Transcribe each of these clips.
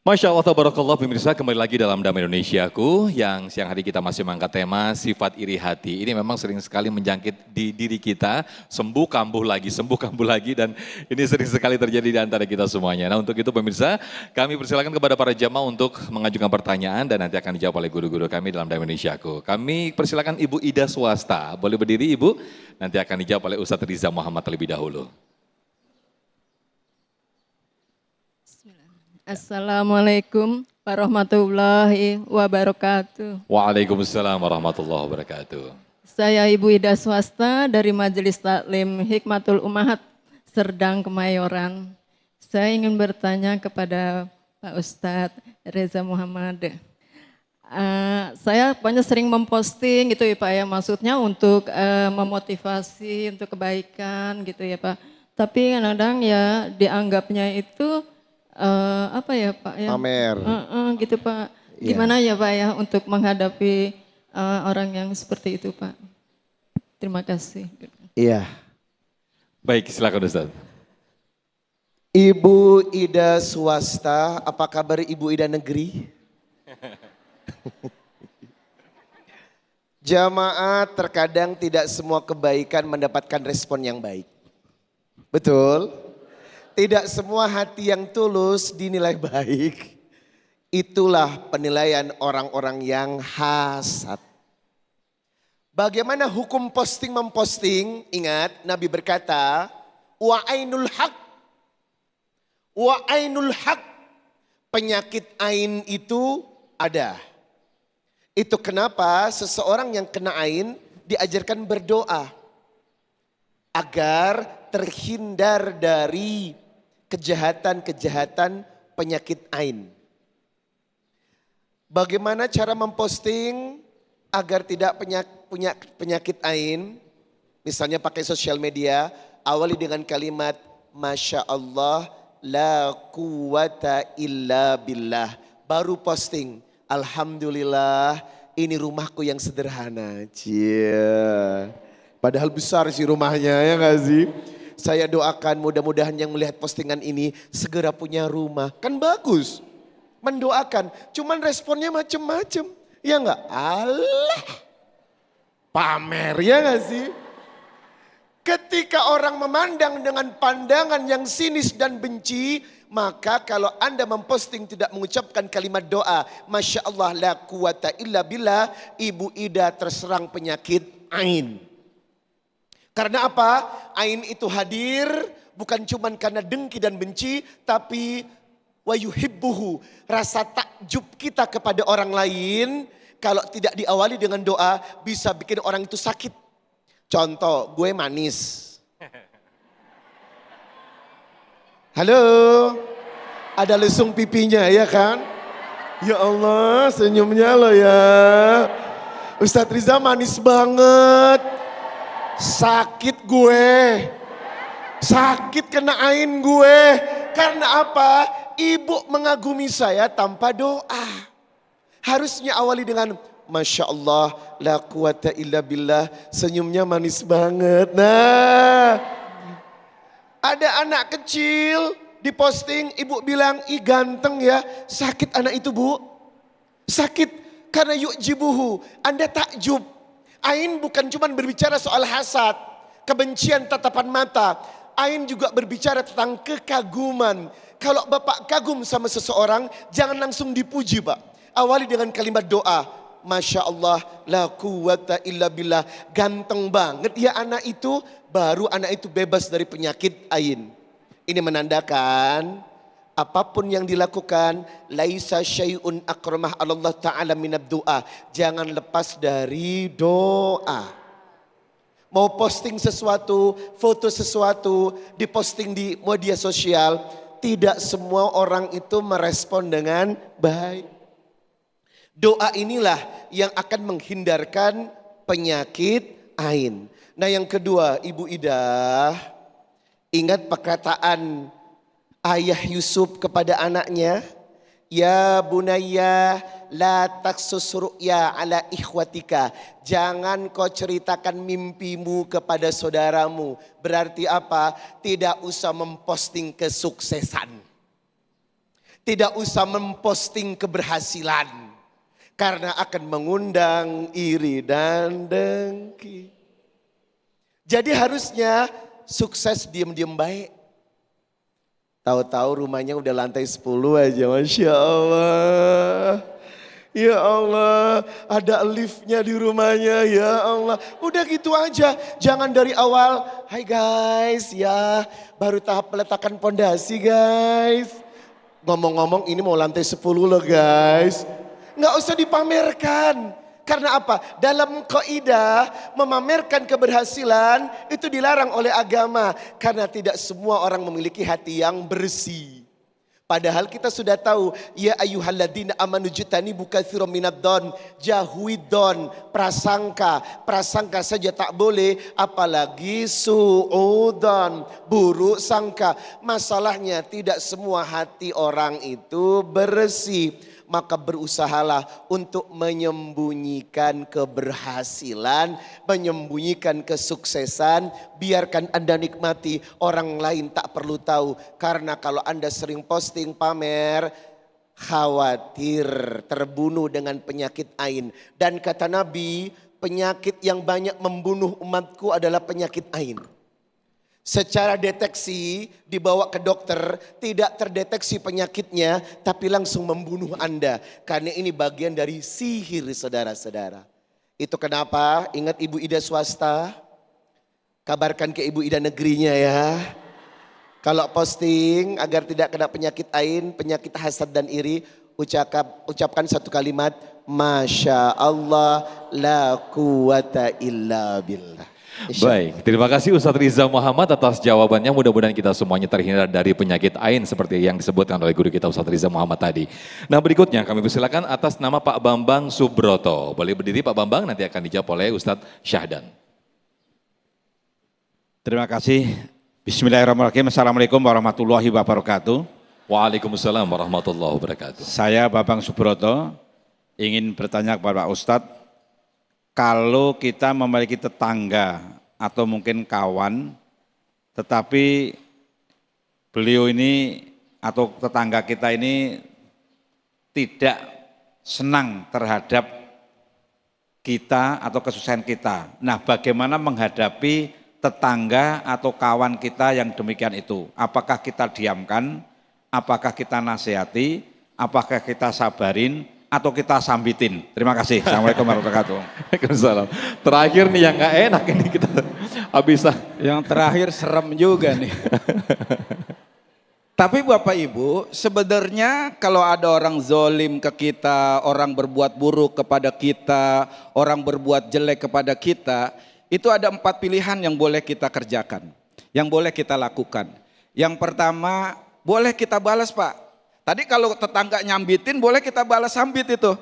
Masya Allah, tabarakallah pemirsa, kembali lagi dalam Damai Indonesiaku yang siang hari kita masih mengangkat tema sifat iri hati. Ini memang sering sekali menjangkit di diri kita, sembuh kambuh lagi dan ini sering sekali terjadi di antara kita semuanya. Nah untuk itu pemirsa, kami persilakan kepada para jamaah untuk mengajukan pertanyaan dan nanti akan dijawab oleh guru-guru kami dalam Damai Indonesiaku. Kami persilakan Ibu Ida Swasta, boleh berdiri Ibu, nanti akan dijawab oleh Ustadz Riza Muhammad terlebih dahulu. Assalamualaikum warahmatullahi wabarakatuh. Waalaikumsalam warahmatullahi wabarakatuh. Saya Ibu Ida Swasta dari Majelis Taklim Hikmatul Ummahat Serdang Kemayoran. Saya ingin bertanya kepada Pak Ustadz Reza Muhammad. Saya banyak sering memposting gitu ya Pak ya, maksudnya untuk memotivasi untuk kebaikan gitu ya Pak. Tapi kadang ya dianggapnya itu apa ya Pak ya? Pamer. Gitu Pak. Gimana ya Pak ya untuk menghadapi orang yang seperti itu Pak? Terima kasih. Iya. Baik, silakan Ustaz. Ibu Ida Swasta, apa kabar Ibu Ida Negeri? Jamaah terkadang tidak semua kebaikan mendapatkan respon yang baik. Betul? Tidak semua hati yang tulus dinilai baik. Itulah penilaian orang-orang yang hasad. Bagaimana hukum posting memposting? Ingat Nabi berkata, wa ainul haq. Wa ainul haq. Penyakit ain itu ada. Itu kenapa seseorang yang kena ain diajarkan berdoa. Agar terhindar dari kejahatan-kejahatan penyakit ain. Bagaimana cara memposting agar tidak punya penyakit ain? Misalnya pakai sosial media, awali dengan kalimat Masya Allah la quwata illa billah. Baru posting, Alhamdulillah ini rumahku yang sederhana. Cie. Padahal besar sih rumahnya ya gak sih? Saya doakan mudah-mudahan yang melihat postingan ini segera punya rumah. Kan bagus. Mendoakan. Cuman responnya macem-macem. Ya enggak? Allah. Pamer ya enggak sih? Ketika orang memandang dengan pandangan yang sinis dan benci. Maka kalau Anda memposting tidak mengucapkan kalimat doa. Masya Allah la quwata illa billah. Ibu Ida terserang penyakit ain. Karena apa? Ain itu hadir bukan cuma karena dengki dan benci, tapi wa yuhibbuhu, rasa takjub kita kepada orang lain kalau tidak diawali dengan doa bisa bikin orang itu sakit. Contoh, gue manis. Halo, ada lesung pipinya ya kan? Ya Allah, senyumnya lo ya. Ustadz Riza manis banget. Sakit gue, sakit kena ain gue. Karena apa? Ibu mengagumi saya tanpa doa. Harusnya awali dengan Masya Allah la quwata illa billah. Senyumnya manis banget. Nah, ada anak kecil diposting, ibu bilang, ih ganteng ya. Sakit anak itu bu, sakit karena yu'jibuhu. Anda takjub. Ain bukan cuma berbicara soal hasad, kebencian tatapan mata. Ain juga berbicara tentang kekaguman. Kalau Bapak kagum sama seseorang, jangan langsung dipuji Pak. Awali dengan kalimat doa. Masya Allah, la quwata illa billah. Ganteng banget ya anak itu, baru anak itu bebas dari penyakit ain. Ini menandakan apapun yang dilakukan, laisa syai'un akramah Allah Ta'ala minad doa. Jangan lepas dari doa. Mau posting sesuatu, foto sesuatu, diposting di media sosial. Tidak semua orang itu merespon dengan baik. Doa inilah yang akan menghindarkan penyakit ain. Nah yang kedua, Ibu Ida, ingat perkataan ayah Yusuf kepada anaknya, ya bunayya la taksus ru'ya ala ikhwatika. Jangan kau ceritakan mimpimu kepada saudaramu. Berarti apa? Tidak usah memposting kesuksesan. Tidak usah memposting keberhasilan. Karena akan mengundang iri dan dengki. Jadi harusnya sukses diem-diem baik. Tahu-tahu rumahnya udah lantai 10 aja, Masya Allah. Ya Allah, ada liftnya di rumahnya, ya Allah. Udah gitu aja, jangan dari awal. Hai guys, ya baru tahap peletakan pondasi guys. Ngomong-ngomong ini mau lantai 10 loh guys. Nggak usah dipamerkan. Karena apa? Dalam kaidah memamerkan keberhasilan itu dilarang oleh agama. Karena tidak semua orang memiliki hati yang bersih. Padahal kita sudah tahu, ya ayyuhalladzina amanu jtanibu katsiran minadh-dhon, jauhi dhon, prasangka. Prasangka saja tak boleh, apalagi suudzon, buruk sangka. Masalahnya tidak semua hati orang itu bersih. Maka berusahalah untuk menyembunyikan keberhasilan, menyembunyikan kesuksesan. Biarkan Anda nikmati, orang lain tak perlu tahu. Karena kalau Anda sering posting pamer, khawatir terbunuh dengan penyakit ain. Dan kata Nabi, penyakit yang banyak membunuh umatku adalah penyakit ain. Secara deteksi dibawa ke dokter, tidak terdeteksi penyakitnya, tapi langsung membunuh Anda. Karena ini bagian dari sihir saudara-saudara. Itu kenapa ingat Ibu Ida swasta, kabarkan ke Ibu Ida negerinya ya. Kalau posting agar tidak kena penyakit ain, penyakit hasad dan iri, ucapkan satu kalimat, Masya Allah la quwata illa billah. Baik, terima kasih Ustadz Riza Muhammad atas jawabannya. Mudah-mudahan kita semuanya terhindar dari penyakit ain seperti yang disebutkan oleh guru kita Ustadz Riza Muhammad tadi. Nah berikutnya kami persilakan atas nama Pak Bambang Subroto. Boleh berdiri Pak Bambang, nanti akan dijawab oleh Ustadz Syahdan. Terima kasih. Bismillahirrahmanirrahim. Assalamualaikum warahmatullahi wabarakatuh. Waalaikumsalam warahmatullahi wabarakatuh. Saya Bambang Subroto ingin bertanya kepada Pak Ustadz. Kalau kita memiliki tetangga atau mungkin kawan, tetapi beliau ini atau tetangga kita ini tidak senang terhadap kita atau kesusahan kita. Nah, bagaimana menghadapi tetangga atau kawan kita yang demikian itu? Apakah kita diamkan? Apakah kita nasihati? Apakah kita sabarin? Atau kita sambitin. Terima kasih. Assalamualaikum warahmatullahi wabarakatuh. Waalaikumsalam. Terakhir nih yang gak enak ini kita habis. Yang terakhir serem juga nih. Tapi Bapak Ibu, sebenarnya kalau ada orang zolim ke kita, orang berbuat buruk kepada kita, orang berbuat jelek kepada kita, itu ada 4 pilihan yang boleh kita kerjakan, yang boleh kita lakukan. Yang pertama, boleh kita balas Pak. Tadi kalau tetangga nyambitin boleh kita balas sambit itu.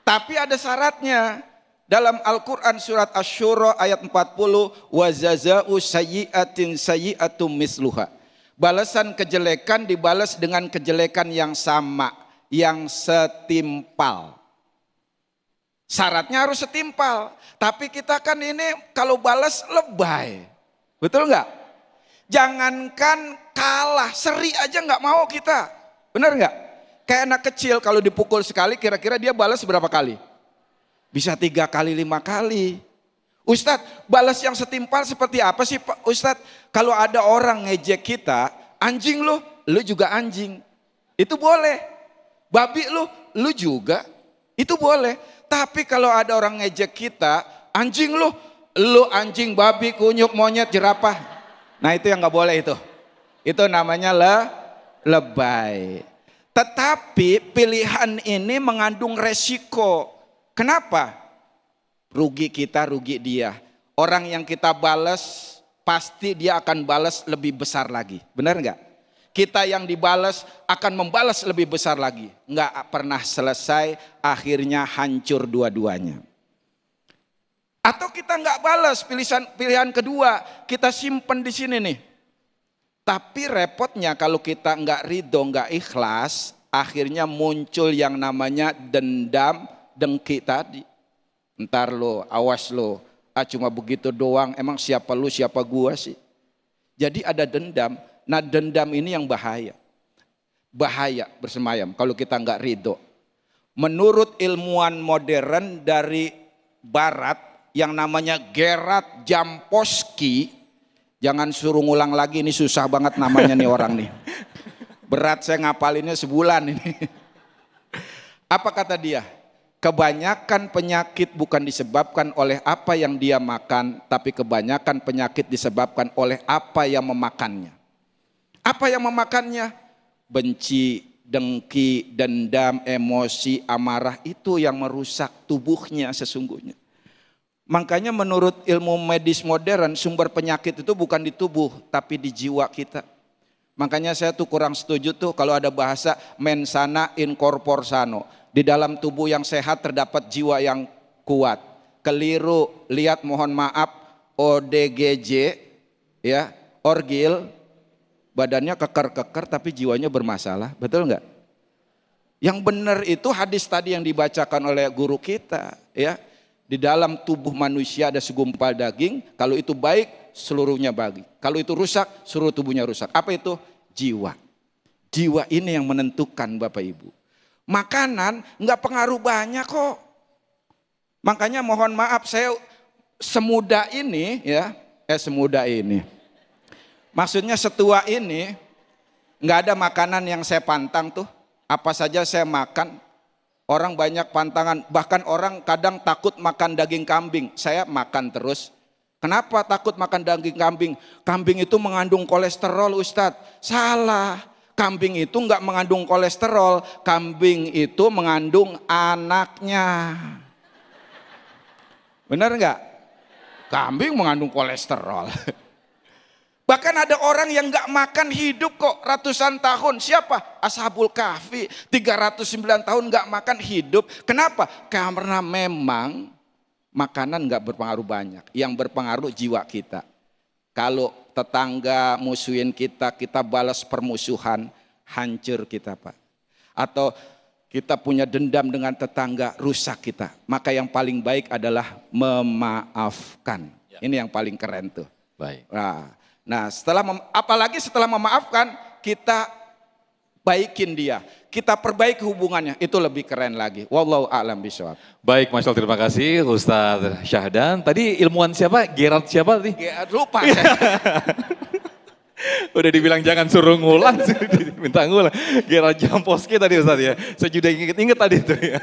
Tapi ada syaratnya. Dalam Al-Quran surat Asy-Syura ayat 40. Wa jaza'u sayyi'atin sayyi'atum misluha. Balasan kejelekan dibalas dengan kejelekan yang sama. Yang setimpal. Syaratnya harus setimpal. Tapi kita kan ini kalau balas lebay. Betul nggak? Jangankan kalah, seri aja nggak mau kita. Benar nggak? Kayak anak kecil kalau dipukul sekali kira-kira dia balas berapa kali? Bisa 3 kali, 5 kali. Ustadz, balas yang setimpal seperti apa sih Pak Ustadz? Kalau ada orang ngejek kita, anjing lu juga anjing. Itu boleh. Babi lu juga. Itu boleh. Tapi kalau ada orang ngejek kita, anjing lu anjing, babi, kunyuk, monyet, jerapah. Nah itu yang nggak boleh itu. Itu namanya lebay. Tetapi pilihan ini mengandung resiko. Kenapa? Rugi kita, rugi dia. Orang yang kita balas pasti dia akan balas lebih besar lagi. Benar nggak? Kita yang dibalas akan membalas lebih besar lagi. Nggak pernah selesai, akhirnya hancur dua-duanya. Atau kita nggak balas, pilihan kedua kita simpen di sini nih. Tapi repotnya kalau kita nggak ridho, nggak ikhlas, akhirnya muncul yang namanya dendam, dengki tadi. Ntar lo, awas lo, cuma begitu doang, emang siapa lu, siapa gua sih. Jadi ada dendam, nah dendam ini yang bahaya. Bahaya bersemayam kalau kita nggak ridho. Menurut ilmuwan modern dari barat yang namanya Gerard Jampolsky, jangan suruh ngulang lagi, ini susah banget namanya nih orang nih. Berat saya ngapalinnya sebulan ini. Apa kata dia? Kebanyakan penyakit bukan disebabkan oleh apa yang dia makan, tapi kebanyakan penyakit disebabkan oleh apa yang memakannya. Apa yang memakannya? Benci, dengki, dendam, emosi, amarah, itu yang merusak tubuhnya sesungguhnya. Makanya menurut ilmu medis modern, sumber penyakit itu bukan di tubuh, tapi di jiwa kita. Makanya saya tuh kurang setuju tuh kalau ada bahasa mens sana in corpore sano. Di dalam tubuh yang sehat terdapat jiwa yang kuat. Keliru, lihat mohon maaf ODGJ, ya, orgil, badannya keker-keker tapi jiwanya bermasalah, betul nggak? Yang benar itu hadis tadi yang dibacakan oleh guru kita, ya. Di dalam tubuh manusia ada segumpal daging, kalau itu baik seluruhnya baik. Kalau itu rusak, seluruh tubuhnya rusak. Apa itu? Jiwa. Jiwa ini yang menentukan Bapak Ibu. Makanan nggak pengaruh banyak kok. Makanya mohon maaf saya semuda ini, ya, semuda ini. Maksudnya setua ini nggak ada makanan yang saya pantang tuh. Apa saja saya makan. Orang banyak pantangan. Bahkan orang kadang takut makan daging kambing. Saya makan terus. Kenapa takut makan daging kambing? Kambing itu mengandung kolesterol, Ustadz. Salah. Kambing itu nggak mengandung kolesterol. Kambing itu mengandung anaknya. Benar nggak? Kambing mengandung kolesterol. Bahkan ada orang yang nggak makan hidup kok ratusan tahun. Siapa? Ashabul Kahfi. 309 tahun nggak makan hidup. Kenapa? Karena memang makanan nggak berpengaruh banyak. Yang berpengaruh jiwa kita. Kalau tetangga musuhin kita, kita balas permusuhan, hancur kita Pak. Atau kita punya dendam dengan tetangga, rusak kita. Maka yang paling baik adalah memaafkan. Ini yang paling keren tuh. Baik. Nah, apalagi setelah memaafkan, kita baikin dia. Kita perbaiki hubungannya, itu lebih keren lagi. Wallahu a'lam bishawab. Baik, Mas Al, terima kasih Ustadz Syahdan. Tadi ilmuwan siapa? Gerard siapa tadi? Lupa saya. Udah dibilang jangan suruh ngulang, minta ngulang. Gerard Jampolsky tadi Ustadz ya. Saya juga inget tadi itu ya.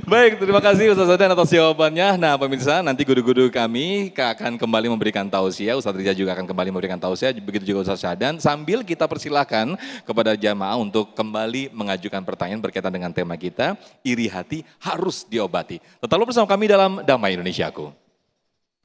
Baik, terima kasih Ustadz Syahdan atas jawabannya. Nah pemirsa, nanti guru-guru kami akan kembali memberikan tausiah. Ustadz Riza juga akan kembali memberikan tausiah. Begitu juga Ustadz Syahdan. Sambil kita persilahkan kepada jamaah untuk kembali mengajukan pertanyaan berkaitan dengan tema kita. Iri hati harus diobati. Tetaplah bersama kami dalam Damai Indonesiaku.